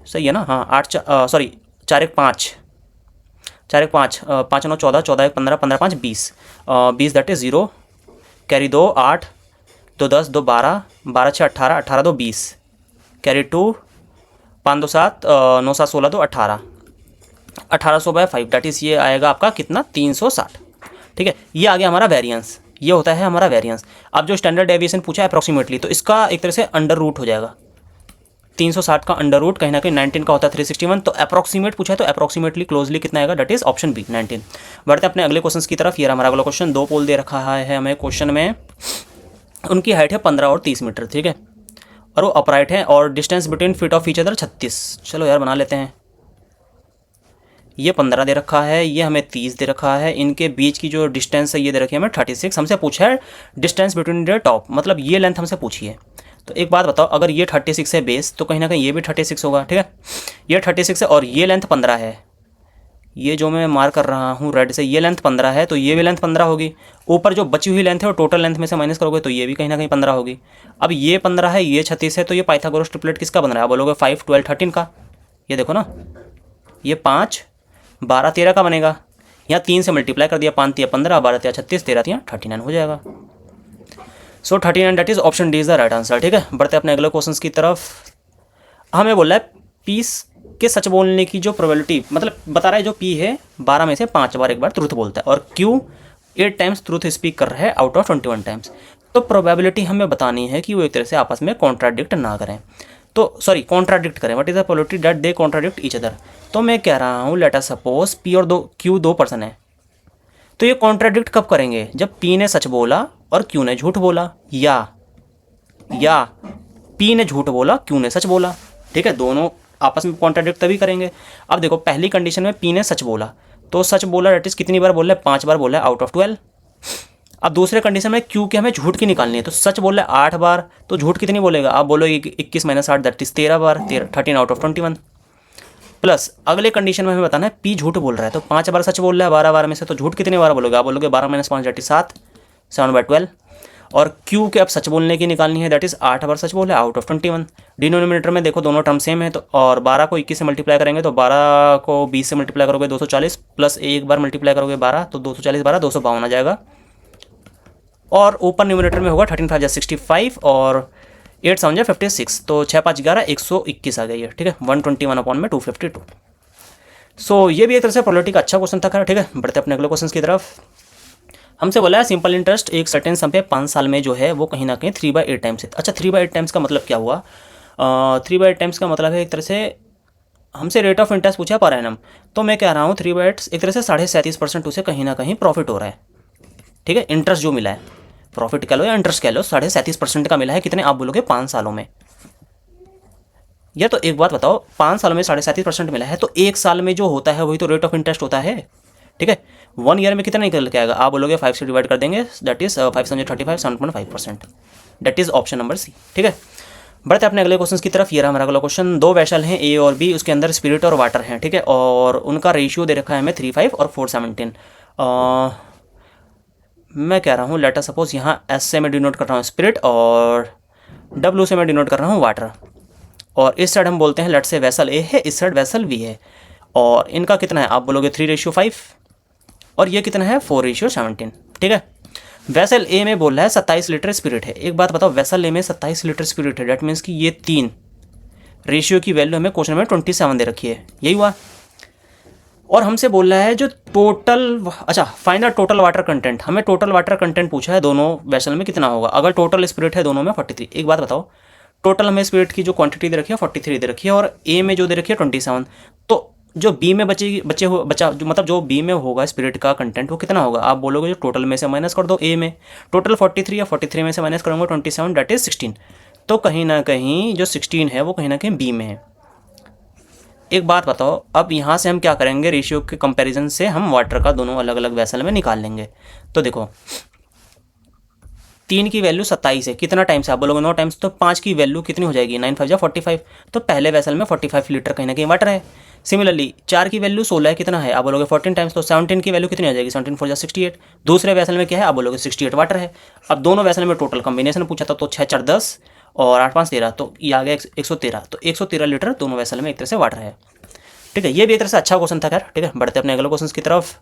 सही है ना, हाँ 8 sorry 4 1 5 4 1 5 5 9 14 14 1 15 15 5 20 20 that is 0, carry 2 8 2 10 2 12 12 6 18 18 2 20, carry 2 5 2 7 9 7 16 2 18 1800/5 that is ये आएगा आपका कितना 360, ठीक है। ये आ गया हमारा वेरिएंस, ये होता है हमारा वेरिएंस। अब जो स्टैंडर्ड डेविएशन पूछा है अप्रॉक्सीमेटली, तो इसका एक तरह से अंडर रूट हो जाएगा। 360 का अंडर रूट कहीं ना कहीं 19 का होता है 361, तो अप्रॉक्सीमेट पूछा है तो अप्रॉक्सीमेटली क्लोजली कितना आएगा, डेट इज़ ऑप्शन बी 19। बढ़ते अपने अगले क्वेश्चन की तरफ। ये हमारा अगला क्वेश्चन, 2 पोल दे रखा है हमें क्वेश्चन में, उनकी हाइट है 15 और 30 मीटर, ठीक है, और वो अपराइट है, और distance between feet of each other 36। चलो यार बना लेते हैं। ये 15 दे रखा है, ये हमें 30 दे रखा है, इनके बीच की जो डिस्टेंस है ये दे रखी है हमें 36। हमसे पूछा है डिस्टेंस बिटवीन द टॉप, मतलब ये लेंथ हमसे पूछी है। तो एक बात बताओ, अगर ये 36 है बेस, तो कहीं ना कहीं ये भी 36 होगा, ठीक है। ये 36 है और ये लेंथ 15 है, ये जो मैं मार्क कर रहा हूँ रेड से, ये लेंथ 15 है, तो ये भी लेंथ 15 होगी। ऊपर जो बची हुई लेंथ है वो टोटल लेंथ में से माइनस करोगे तो ये भी कहीं ना कहीं 15 होगी। अब ये 15 है, ये 36 है, तो ये पाइथागोरस ट्रिपलेट किसका बन रहा है, आप बोलोगे 5 12 13 का। ये देखो ना, ये 5 12 13 का बनेगा। यहाँ 3 से मल्टीप्लाई कर दिया, 5 3 15 12 3 36 13 3 39 हो जाएगा। So 39 that is option D is the right answer, ठीक है। बढ़ते अपने अगले क्वेश्चन की तरफ। हमें बोला है पीस के सच बोलने की जो प्रोबेबिलिटी, मतलब बता रहा है जो पी है 12 में से 5 बार एक बार ट्रूथ बोलता है, और क्यू 8 टाइम्स ट्रूथ स्पीक कर रहा है आउट ऑफ 21 टाइम्स। तो प्रोबेबिलिटी हमें बतानी है कि वो एक तरह से आपस में कॉन्ट्राडिक्ट ना करें, तो सॉरी कॉन्ट्राडिक्ट करें। What is the probability that they contradict each other. तो मैं कह रहा हूँ लेट अस सपोज पी और क्यू 2 पर्सन है, तो ये कॉन्ट्राडिक्ट कब करेंगे, जब पी ने सच बोला और क्यू ने झूठ बोला, या पी ने झूठ बोला क्यू ने सच बोला, ठीक है। दोनों आपस में कॉन्ट्राडिक्ट तभी करेंगे। अब देखो पहली कंडीशन में पी ने सच बोला, तो सच बोला डेट इज कितनी बार बोल रहा है, 5 बार बोल रहा है आउट ऑफ 12। अब दूसरे कंडीशन में क्यू के हमें झूठ की निकालनी है, तो सच बोल रहा है 8 बार, तो झूठ कितनी बोलेगा, आप बोलो 21 - 8 that is 13 bar, 13 out of 21। Plus अगले कंडीशन में हमें बताना है पी झूठ बोल रहा है, तो 5 बार सच बोल रहा है 12 बार में से, तो झूठ कितनी बार बोलोगे, आप बोलोगे 12 - 5 दैट इज 7, 7/12। और क्यू के अब सच बोलने की निकालनी है, दैट इज 8 बार सच बोल रहा है आउट ऑफ 21। डिनोमिनेटर में देखो दोनों टर्म सेम है, तो और 12 को 21 से मल्टीप्लाई करेंगे तो 12 को 20 से मल्टीप्लाई करोगे 240, प्लस एक बार मल्टीप्लाई करोगे 12, तो 240 12 252 आ जाएगा। और ऊपर न्यूमिनेटर में होगा 13 5 जा 65 और 8 7 जा 56, तो 6 5 11 121 आ गई है, ठीक है। 121 अपॉन में 252। सो ये भी एक तरह से प्रोबेबिलिटी का अच्छा क्वेश्चन था, ठीक है। बढ़ते अपने अगले क्वेश्चन की तरफ। हमसे बोला है सिंपल इंटरेस्ट एक सर्टेन सम पे 5 साल में जो है वो कहीं ना कहीं 3/8 टाइम्स है। अच्छा 3/8 टाइम्स का मतलब क्या हुआ, 3/8 टाइम्स का मतलब है एक तरह से हमसे रेट ऑफ इंटरेस्ट पूछा पर एनम, तो मैं कह रहा हूँ 3/8 एक तरह से 37.5% उसे कहीं ना कहीं प्रॉफिट हो रहा है, ठीक है। इंटरेस्ट जो मिला है, प्रॉफिट कह लो या इंटरेस्ट कह लो, 37.5% का मिला है, कितने आप बोलोगे 5 सालों में। या तो एक बात बताओ, 5 सालों में 37.5% मिला है, तो एक साल में जो होता है वही तो रेट ऑफ इंटरेस्ट होता है, ठीक है। 1 ईयर में कितना निकल के आएगा, आप बोलोगे 5 से डिवाइड कर देंगे, that is 5 7 35 7.5%, that is option number C, ठीक है। बढ़ते अपने अगले क्वेश्चन की तरफ। ये रहा हमारा अगला क्वेश्चन। 2 वैसल हैं ए और बी, उसके अंदर स्पिरिट और वाटर हैं, ठीक है, और उनका रेशियो दे रखा है हमें 3:5 और 4:17। मैं कह रहा हूँ लेट अस सपोज यहाँ एस से मैं डिनोट कर रहा हूँ स्पिरिट और डब्ल्यू से मैं डिनोट कर रहा हूँ वाटर, और इस साइड हम बोलते हैं लेट से वैसल ए है, इस साइड वैसल बी है, और इनका कितना है आप बोलोगे 3:5 और ये कितना है 4:17, ठीक है। वैसल ए में बोल रहा है 27 लीटर स्पिरिट है। एक बात बताओ, वैसल ए में 27 लीटर स्पिरिट है, डेट मीन्स कि ये 3 रेशियो की वैल्यू हमें क्वेश्चन में 27 दे रखी है, यही हुआ। और हमसे बोल रहा है जो टोटल, अच्छा find the total water content, हमें टोटल वाटर कंटेंट पूछा है दोनों वैसल में कितना होगा। अगर टोटल स्पिरिट है दोनों में 43। एक बात बताओ, टोटल हमें स्पिरिट की जो क्वांटिटी दे रखी है 43 दे रखी है और ए में जो दे रखी है 27। तो जो बी में बचा जो मतलब जो बी में होगा स्पिरिट का कंटेंट वो कितना होगा? आप बोलोगे जो टोटल में से माइनस कर दो ए में, टोटल 43 या 43 में से माइनस करूँगा 27 दैट इज़ 16। तो कहीं ना कहीं जो 16 है वो कहीं ना कहीं बी में है। एक बात बताओ, अब यहाँ से हम क्या करेंगे, रेशियो के कंपैरिजन से हम वाटर का दोनों अलग अलग वैसल में निकाल लेंगे। तो देखो 3 की वैल्यू 27 है, कितना टाइम्स है? आप बोलोगे 9 टाइम्स, तो 5 की वैल्यू कितनी हो जाएगी? 9 5 45। तो पहले वैसल में 45 लीटर कहीं ना कहीं वाटर है। सिमिलरली 4 की वैल्यू 16 है, कितना है? आप बोलोगे 14 टाइम्स, तो 17 की वैल्यू कितनी हो जाएगी? 17 4 68। दूसरे वैसल में क्या है? आप बोलोगे 68 वाटर है। अब दोनों वैसल में टोटल कॉम्बिनेशन पूछा था, तो 6 4 10 और 8 5 13, तो ये आ गया 113। तो 113 लीटर दोनों वैसल में एक तरह से वाटर है। ठीक है, ये भी एक तरह से अच्छा क्वेश्चन था। खैर ठीक है, बढ़ते अपने अगले क्वेश्चन की तरफ।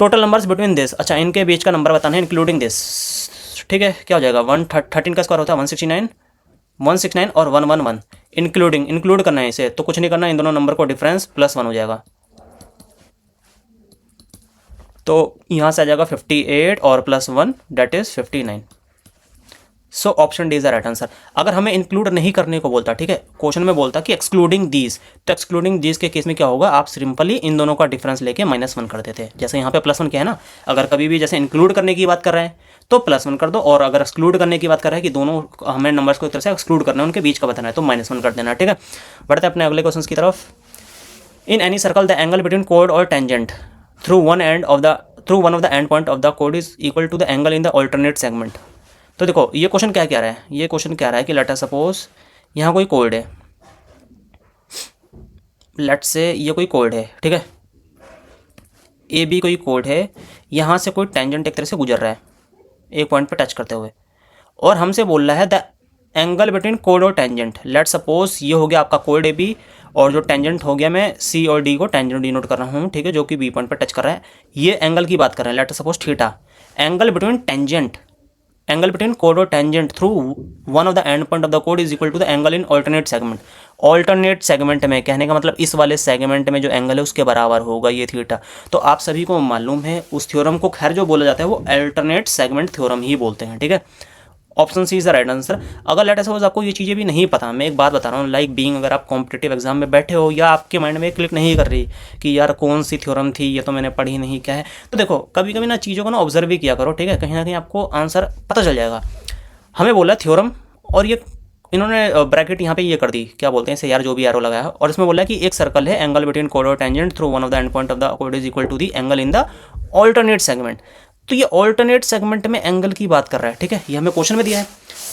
टोटल नंबर्स बिटवीन दिस, अच्छा इनके बीच का नंबर बताना है इंक्लूडिंग दिस। ठीक है, क्या हो जाएगा? 13 का स्क्वायर होता है 169, 169 और 111 इंक्लूड करना है इसे, तो कुछ नहीं करना, इन दोनों नंबर को डिफरेंस +1 हो जाएगा। तो यहाँ से आ जाएगा 58 और +1 that is 59। So option D is the right answer. अगर हमें इंक्लूड नहीं करने को बोलता, ठीक है, क्वेश्चन में बोलता कि एक्सक्लूडिंग दीज, तो एक्सक्लूडिंग दीज के केस में क्या होगा? आप सिंपली इन दोनों का डिफरेंस लेके -1 कर देते हैं। जैसे यहाँ पे +1 क्या है ना, अगर कभी भी जैसे इंक्लूड करने की बात कर रहे हैं तो +1 कर दो, और अगर एक्सक्लूड करने की बात कर रहे हैं कि दोनों हमें नंबर्स को एक तरह से एक्सक्लूड करना है, उनके बीच का बताना है, तो -1 कर देना। ठीक है, बढ़ते हैं अपने अगले क्वेश्चन की तरफ। In any circle the angle between कोड और tangent through one of the end point of the कोड is equal to the angle in the alternate segment. तो देखो ये क्वेश्चन क्या कह रहा है? ये क्वेश्चन कह रहा है कि लेट अस सपोज यहाँ कोई कोड है, लेट से ये कोई कोड है, ठीक है, ए बी कोई कोड है, यहाँ से कोई टेंजेंट एक तरह से गुजर रहा है एक पॉइंट पे टच करते हुए, और हमसे बोल रहा है द एंगल बिटवीन कोड और टेंजेंट। लेट सपोज ये हो गया आपका कोड ए बी, और जो टेंजेंट हो गया, मैं सी और डी को टेंजेंट डिनोट कर रहा हूँ, ठीक है, जो कि बी पॉइंट पर टच कर रहा है। ये एंगल की बात कर रहे हैं, let suppose theta. Angle between कोड और tangent through one of the end point of the कोड is equal to the angle in alternate segment. Alternate segment में कहने का मतलब इस वाले सेगमेंट में जो एंगल है उसके बराबर होगा ये थीटा। तो आप सभी को मालूम है उस थ्योरम को, खैर जो बोला जाता है वो अल्टरनेट सेगमेंट थ्योरम ही बोलते हैं। ठीक है, option C is the right answer. अगर लेट सपोज आपको ये चीज़ें भी नहीं पता, मैं एक बात बता रहा हूँ, लाइक बीइंग अगर आप कॉम्पिटिटिव एग्जाम में बैठे हो या आपके माइंड में क्लिक नहीं कर रही कि यार कौन सी थ्योरम थी, ये तो मैंने पढ़ी नहीं, क्या है, तो देखो कभी कभी ना चीज़ों को ना ऑब्जर्व भी किया करो। ठीक है, कहीं ना कहीं आपको आंसर पता चल जाएगा। हमें बोला थ्योरम, और ये इन्होंने ब्रैकेट यहाँ पे ये कर दी, क्या बोलते हैं इसे यार, जो भी एरो लगाया है, और इसमें बोला कि एक सर्कल है, एंगल बिटवीन कोड और tangent through one of the end point of the कोड is equal to the angle in the alternate segment. तो ये ऑल्टरनेट सेगमेंट में एंगल की बात कर रहा है। ठीक है, ये हमें क्वेश्चन में दिया है,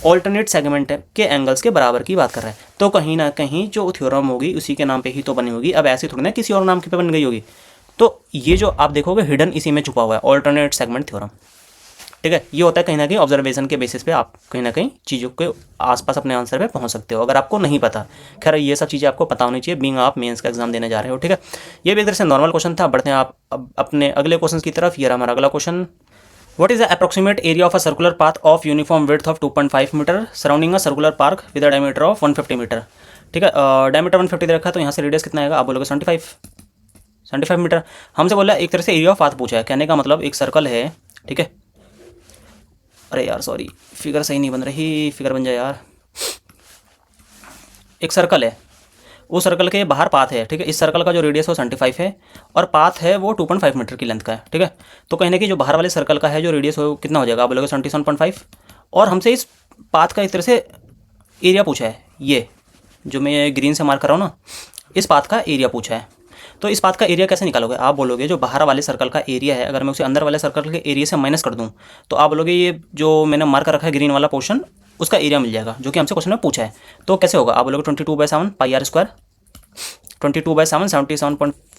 ऑल्टरनेट सेगमेंट के एंगल्स के बराबर की बात कर रहा है, तो कहीं ना कहीं जो थ्योरम होगी उसी के नाम पे ही तो बनी होगी। अब ऐसी थोड़ी ना किसी और नाम के पे बन गई होगी। तो ये जो आप देखोगे हिडन इसी में छुपा हुआ है, ऑल्टरनेट सेगमेंट थ्योरम। ठीक है, ये होता है कहीं ना कहीं ऑब्जर्वेशन के बेसिस पे आप कहीं ना कहीं चीज़ों के आसपास अपने आंसर पे पहुंच सकते हो, अगर आपको नहीं पता। खैर ये सब चीज़ें आपको पता होनी चाहिए बीइंग आप मेंस का एग्जाम देने जा रहे हो। ठीक है, ये भी एक तरह से नॉर्मल क्वेश्चन था। बढ़ते हैं आप अपने अगले क्वेश्चन की तरफ। ये रहा हमारा अगला question. What is the approximate area of a circular path of uniform width of 2.5 metre surrounding a circular park with a diameter of 150 metre. ठीक है, डायमीटर 150 दे रखा है, तो यहाँ से रेडियस कितना आएगा? आप बोलोगे 75 मीटर। हमसे बोला एक तरह से एरिया ऑफ पाथ पूछा है, कहने का मतलब एक सर्कल है। ठीक है, अरे यार सॉरी, फिगर सही नहीं बन रही, फिगर बन जाए यार। एक सर्कल है, उस सर्कल के बाहर पाथ है। ठीक है, इस सर्कल का जो रेडियस है वो 75 है, और पाथ है वो 2.5 मीटर की लेंथ का है। ठीक है, तो कहने की जो बाहर वाले सर्कल का है जो रेडियस हो कितना हो जाएगा? आप बोलोगे 77.5, और हमसे इस पाथ का एक तरह से एरिया पूछा है। ये जो मैं ग्रीन से मार्क कर रहा हूँ ना, इस पाथ का एरिया पूछा है। तो इस पाथ का एरिया कैसे निकालोगे? आप बोलोगे जो बाहर वाले सर्कल का एरिया है, अगर मैं उसे अंदर वाले सर्कल के एरिया से माइनस कर दूँ, तो आप बोलोगे ये जो मैंने मार्क रखा है ग्रीन वाला पोर्शन, उसका एरिया मिल जाएगा, जो कि हमसे क्वेश्चन में पूछा है। तो कैसे होगा? आप बोलोगे 22/7 πr², 22/7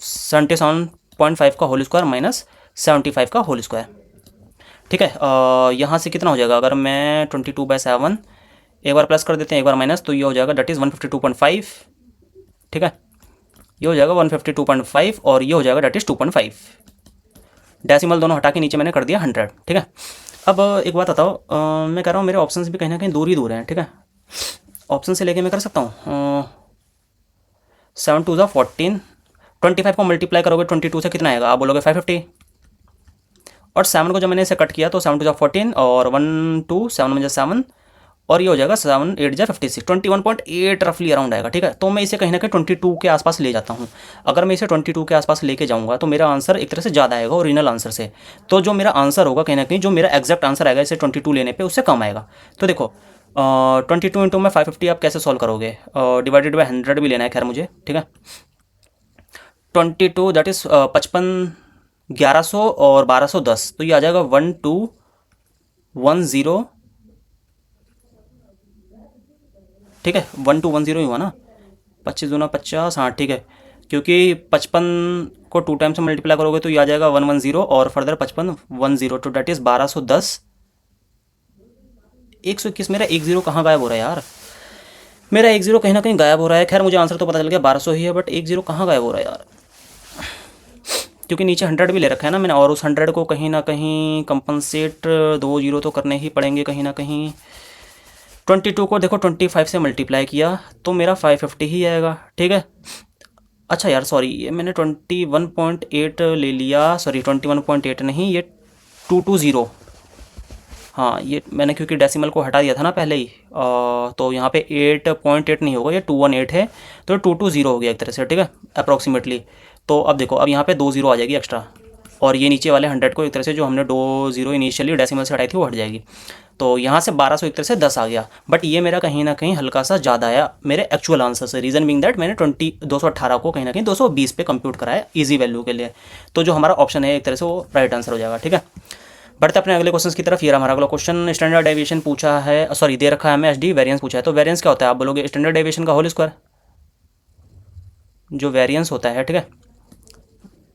77.5 का होल स्क्वायर माइनस 75 का होल स्क्वायर। ठीक है, यहाँ से कितना हो जाएगा? अगर मैं 22/7 एक बार प्लस कर देते हैं, एक बार माइनस, तो ये हो जाएगा दैट इज़ 152.5। ठीक है, ये हो जाएगा 152.5, और ये हो जाएगा दैट इज़ 2.5। डेसिमल दोनों हटा के नीचे मैंने कर दिया 100। ठीक है, अब एक बात बताओ, मैं कह रहा हूँ मेरे ऑप्शन भी कहीं ना कहीं दूर ही दूर हैं। ठीक है, ऑप्शन से लेके मैं कर सकता हूँ 7 2 14, 25 को मल्टीप्लाई करोगे 22 से कितना आएगा? आप बोलोगे 550, और 7 को जब मैंने इसे कट किया तो 7 2 14, और 1 2 7 7, और ये हो जाएगा 7 8 जा 56, 21.8 रफली अराउंड आएगा। ठीक है, तो मैं इसे कहीं ना कहीं 22 के आसपास ले जाता हूँ। अगर मैं इसे 22 के आसपास लेके जाऊँगा तो मेरा आंसर एक तरह से ज़्यादा आएगा ओरिजिनल आंसर से। तो जो मेरा आंसर होगा कहीं ना कहीं, जो मेरा एग्जैक्ट आंसर आएगा इसे 22 लेने पर, उससे कम आएगा। तो देखो 22 इंटू में 550 आप कैसे सॉल्व करोगे, डिवाइडेड बाई 100 भी लेना है खैर मुझे। ठीक है, 22 दैट इज़ 55, 1100 और 1210, तो ये आ जाएगा 1210। ठीक है, 1210 ही हुआ ना, 25 दूना 50, हाँ ठीक है, क्योंकि 55 को 2 टाइम से मल्टीप्लाई करोगे तो ये आ जाएगा 110 और फर्दर 55 10, तो डैट इज़ 1210। 121, मेरा 10 कहाँ गायब हो रहा है यार, मेरा 10 कहीं ना कहीं गायब हो रहा है। खैर मुझे आंसर तो पता चल गया 1200 ही है, बट 10 कहाँ गायब हो रहा है यार, क्योंकि नीचे 100 भी ले रखा है ना मैंने, और उस 100 को कहीं ना कहीं कंपनसेट 2 0 तो करने ही पड़ेंगे कहीं ना कहीं। 22 को देखो 25 से मल्टीप्लाई किया तो मेरा 550 ही आएगा। ठीक है, अच्छा यार सॉरी, ये मैंने 21.8 ले लिया, सॉरी 21.8 नहीं, ये 220, हाँ ये मैंने क्योंकि डेसिमल को हटा दिया था ना पहले ही, तो यहाँ पे 8.8 नहीं होगा, ये 218 है, तो 220 हो गया एक तरह से। ठीक है, अप्रॉक्सीमेटली। तो अब देखो, अब यहाँ पे 2 0 आ जाएगी एक्स्ट्रा, और ये नीचे वाले 100 को एक तरह से जो हमने 2 0 इनिशियली डेसिमल से हटाई थी वो हट जाएगी। तो यहाँ से 1200 एक तरह से 10 आ गया, बट ये मेरा कहीं ना कहीं हल्का सा ज़्यादा आया मेरे एक्चुअल आंसर से। रीज़न बिंग दैट मैंने 218 को कहीं ना कहीं 220 पे कंप्यूट कराया इजी वैल्यू के लिए। तो जो हमारा ऑप्शन है एक तरह से वो राइट आंसर हो जाएगा। ठीक है, बढ़ते अपने अगले क्वेश्चन की तरफ। ये हमारा अगला क्वेश्चन, स्टैंडर्ड डेविएशन पूछा है, सॉरी दे रखा है हमें एचडी, वेरिएंस पूछा है। तो वेरिएंस क्या होता है आप बोलोगे, स्टैंडर्ड डेविएशन का होल स्क्वायर, जो वेरिएंस होता है। ठीक है,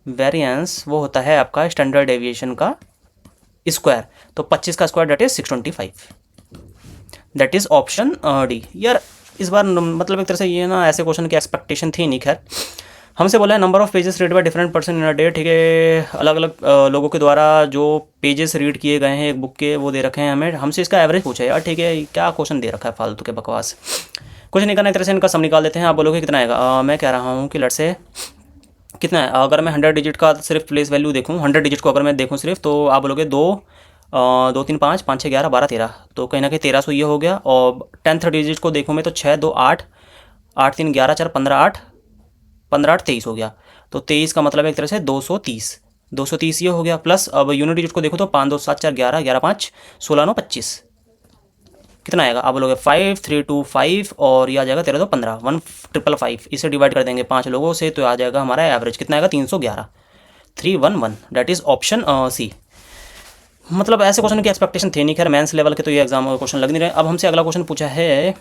वेरिएंस वो होता है आपका स्टैंडर्ड डेविएशन का स्क्वायर। तो 25 का square that is 625, that is option D. यार इस बार मतलब एक तरह से ये ना ऐसे क्वेश्चन की एक्सपेक्टेशन थी नहीं। खैर हमसे बोला है number of pages read by different person in a day. ठीक है, अलग अलग लोगों के द्वारा जो पेजेस रीड किए गए हैं एक बुक के वो दे रखे हैं हमें, हमसे इसका एवरेज पूछा है। यार ठीक है, क्या क्वेश्चन दे रखा है फालतू के बकवास, कुछ नहीं करना, एक तरह से इनका सम निकाल देते हैं। आप बोलोगे कितना आएगा, मैं कह रहा हूँ कि लट से कितना है, अगर मैं 100 डिजिट का सिर्फ प्लेस वैल्यू देखूँ, 100 डिजिट को अगर मैं देखूँ सिर्फ, तो आप बोलोगे 2 2 3 5 5 6 11 12 13, तो कहीं ना कहीं 1300 ये हो गया। और 10th डिजिट को देखूँ मैं तो 6 2 8 8 3 11 4 15 8 15 8 23 हो गया। तो 23 का मतलब एक तरह से 230 ये हो गया। प्लस अब यूनिट डिजिट को देखो तो 5 2 7 4 11 11 5 16 9 25, कितना आएगा आप बोलोगे 5 3 2 5, और ये आ जाएगा 13 2 15 1555। इसे डिवाइड कर देंगे 5 लोगों से तो आ जाएगा हमारा एवरेज कितना आएगा 311 311, दैट इज़ ऑप्शन सी। मतलब ऐसे क्वेश्चन की एक्सपेक्टेशन थे नहीं। खैर मेंस लेवल के तो ये एग्जाम क्वेश्चन लग नहीं रहे। अब हमसे अगला क्वेश्चन पूछा है,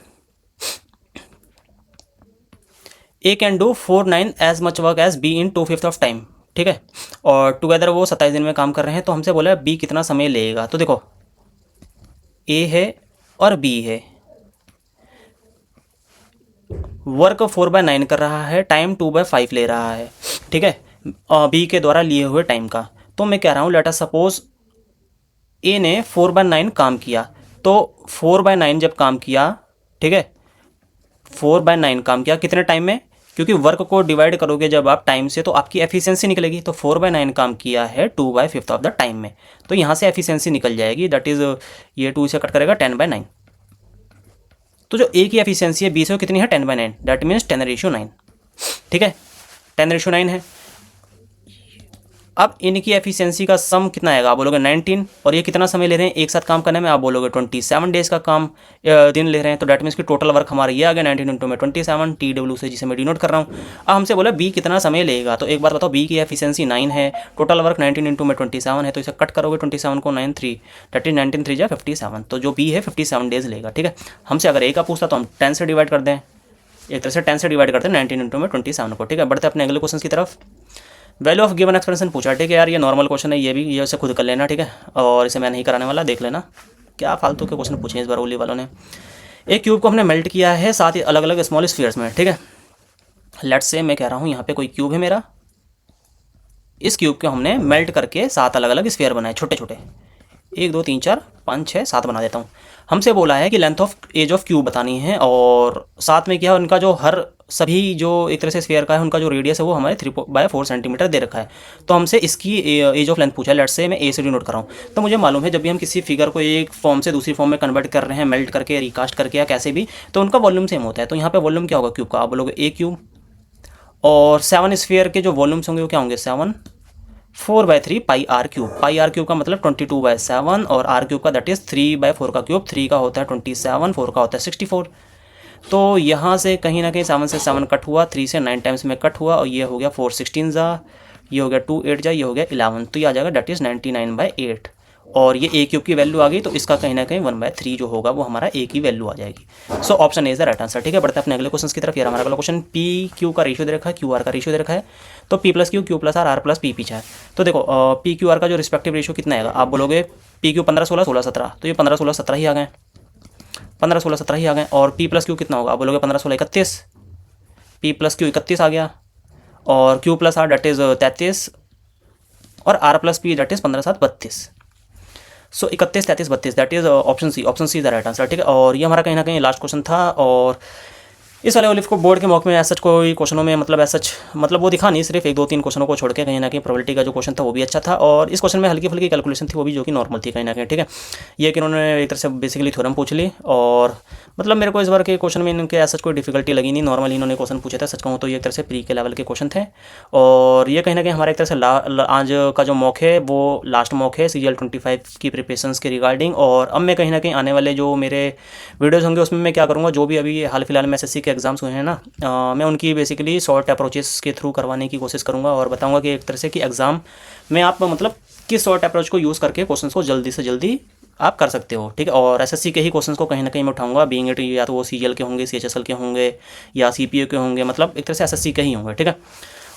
A can do 4 9 as much work as B in 2/5 of time. ठीक है, और टुगेदर वो 27 दिन में काम कर रहे हैं। तो हमसे बोला बी कितना समय लेगा। तो देखो ए है और बी है, वर्क 4/9 कर रहा है, टाइम 2/5 ले रहा है। ठीक है, बी के द्वारा लिए हुए टाइम का। तो मैं कह रहा हूँ लेट अस सपोज ए ने 4/9 काम किया, तो 4/9 जब काम किया, ठीक है 4/9 काम किया कितने टाइम में, क्योंकि वर्क को डिवाइड करोगे जब आप टाइम से तो आपकी एफिशिएंसी निकलेगी। तो 4/9 काम किया है 2/5 ऑफ द टाइम में, तो यहाँ से एफिशिएंसी निकल जाएगी, दैट इज़ ये 2 से कट करेगा 10/9। तो जो ए की एफिशिएंसी है 20 कितनी है 10/9, दैट मीन्स 10:9। ठीक है, 10:9 है। अब इनकी एफिशिएंसी का सम कितना आएगा आप बोलोगे 19, और ये कितना समय ले रहे हैं एक साथ काम करने में, आप बोलोगे 27 डेज़ का काम दिन ले रहे हैं। तो डैट मीन्स की टोटल वर्क हमारा ये आ गया 19 इंटू में 27 TW से, जिसे मैं डिनोट कर रहा हूँ। अब हमसे बोला बी कितना समय लेगा। तो एक बात बताओ, बी की एफिशिएंसी 9 है, टोटल वर्क 19 इंटू में 27 है, तो इसे कट करोगे 27 को 9 3, दैट इज 19 3 57, तो जो बी है 57 डेज़ लेगा। ठीक है, हमसे अगर ए का पूछता तो हम 10 से डिवाइड कर दें, एक तरह से 10 से डिवाइड करते हैं 19 इंटू में 27 को। ठीक है, बढ़ते अपने अगले क्वेश्चन की तरफ। वैल्यू ऑफ गिवन एक्सप्रेशन पूछा। ठीक है यार, ये नॉर्मल क्वेश्चन है, ये भी ये उसे खुद कर लेना। ठीक है, और इसे मैं नहीं कराने वाला, देख लेना क्या फालतू के क्वेश्चन पूछे इस बार ओली वालों ने। एक क्यूब को हमने मेल्ट किया है 7 अलग अलग स्मॉल स्फीयर्स में। ठीक है, लेट्स से मैं कह रहा हूँ यहाँ पे कोई क्यूब है मेरा, इस क्यूब को हमने मेल्ट करके 7 अलग अलग स्फीयर बनाए छोटे छोटे, 1 2 3 4 5 6 7 बना देता हूँ। हमसे बोला है कि length of edge of cube बतानी है, और साथ में क्या उनका जो हर सभी जो एक तरह से स्फीयर का है उनका जो रेडियस है वो हमारे 3/4 सेंटीमीटर दे रखा है। तो हमसे इसकी एज ऑफ लेंथ पूछा है, लेट्स से मैं ए से डिनोट कर रहा हूँ। तो मुझे मालूम है जब भी हम किसी फिगर को एक फॉर्म से दूसरी फॉर्म में कन्वर्ट कर रहे हैं, मेल्ट करके, रिकास्ट करके या कैसे भी, तो उनका वॉल्यूम सेम होता है। तो यहाँ पे वॉल्यूम क्या होगा क्यूब का, आप बोलोगे ए क्यूब, और 7 स्फीयर के जो वॉल्यूम्स होंगे वो क्या होंगे, 7 4/3 pi r cube. Pi r cube का मतलब 22/7 और आर क्यूब का दैट इज़ 3/4 का क्यूब। 3 का होता है 27, 4 का होता है 64। तो यहाँ से कहीं ना कहीं 7 से 7 कट हुआ, 3 से 9 टाइम्स में कट हुआ, और ये हो गया 4 16 जा, ये हो गया 2 8 जा, ये हो गया 11। तो ये आ जाएगा दैट इज़ 99/8। और ये ए क्यूब की वैल्यू आ गई, तो इसका कहीं ना कहीं 1/3 जो होगा वो हमारा ए की वैल्यू आ जाएगी। So option A is the right answer. ठीक है, बढ़ते हैं अपने अगले क्वेश्चन की तरफ। यार हमारा अगला क्वेश्चन पी क्यू का रेशियो दे रखा है, क्यू आर का रेशियो दे रखा है। तो P plus Q, Q plus R, R plus P पीछे है। तो देखो पी क्यू आर का जो रिस्पेक्टिव रेशियो कितना आएगा, आप बोलोगे पी क्यू 15 16 16 17, तो ये 15 16 17 ही आ गए, 15 16 17 ही आ गए। और पी प्लस क्यू कितना होगा, आप बोलोगे 15 16 31, पी प्लस क्यू 31 आ गया। और Q plus R that is 33, और R plus P that is 15 7 32। So 31 33 32 that is option C. Option C is the right answer. ठीक है, और ये हमारा कहीं ना कहीं लास्ट क्वेश्चन था। और इस वाले ओलिफ को बोर्ड के मॉक में ऐसा कोई क्वेश्चनों में मतलब ऐसा मतलब वो दिखा नहीं, सिर्फ 1 2 3 क्वेश्चनों को छोड़ के कहीं ना कहीं प्रोबेबिलिटी का जो क्वेश्चन था वो भी अच्छा था, और इस क्वेश्चन में हल्की फुल्की कैलकुलेशन थी वो भी जो कि नॉर्मल थी कहीं ना कहीं। ठीक है, ये कि उन्होंने एक तरह से बेसिकली थ्योरम पूछ ली, और मतलब मेरे को इस बार के क्वेश्चन में इनके ऐसा कोई डिफिकल्टी लगी नहीं, नॉर्मली इन्होंने क्वेश्चन पूछे थे। सच कहूँ तो ये एक तरह से प्री के लेवल के क्वेश्चन थे, और ये कहीं ना कहीं हमारा एक तरह से आज का जो मॉक है वो लास्ट मॉक है CGL 25 की प्रिपरेशंस के रिगार्डिंग। और अब मैं कहीं ना कहीं आने वाले जो मेरे वीडियोज़ होंगे उसमें मैं क्या करूँगा, जो भी अभी हाल फिलहाल में SSC के एग्जाम्स हुए हैं ना, मैं उनकी बेसिकली शॉर्ट अप्रोचेस के थ्रू करवाने की कोशिश करूँगा, और बताऊँगा कि एक तरह से कि एग्ज़ाम में आप मतलब किस शॉर्ट अप्रोच को यूज़ करके क्वेश्चंस को जल्दी से जल्दी आप कर सकते हो। ठीक है, और SSC के ही क्वेश्चंस को कहीं ना कहीं मैं उठाऊंगा, बीइंग इट या तो वो CGL के होंगे, CHSL के होंगे, या CPO के होंगे, मतलब एक तरह से SSC के ही होंगे। ठीक है,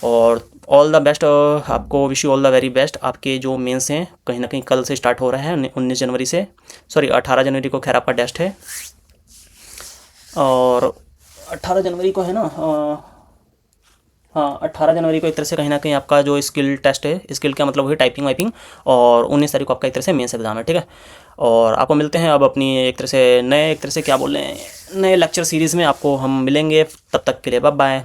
और ऑल द बेस्ट, आपको wish you all the very best. आपके जो मेंस हैं कहीं ना कहीं कल से स्टार्ट हो रहा है, 19 जनवरी से, सॉरी 18 जनवरी को खैर आपका टेस्ट है, और 18 जनवरी को है ना, हाँ 18 जनवरी को एक तरह से कहीं ना कहीं आपका जो स्किल टेस्ट है, स्किल का मतलब वही टाइपिंग वाइपिंग, और 19 तारीख को आपका एक तरह से मेंस एग्जाम है। ठीक है, और आपको मिलते हैं अब अपनी एक तरह से नए, एक तरह से क्या बोल रहे हैं, नए लेक्चर सीरीज़ में आपको हम मिलेंगे। तब तक के लिए बाय बाय।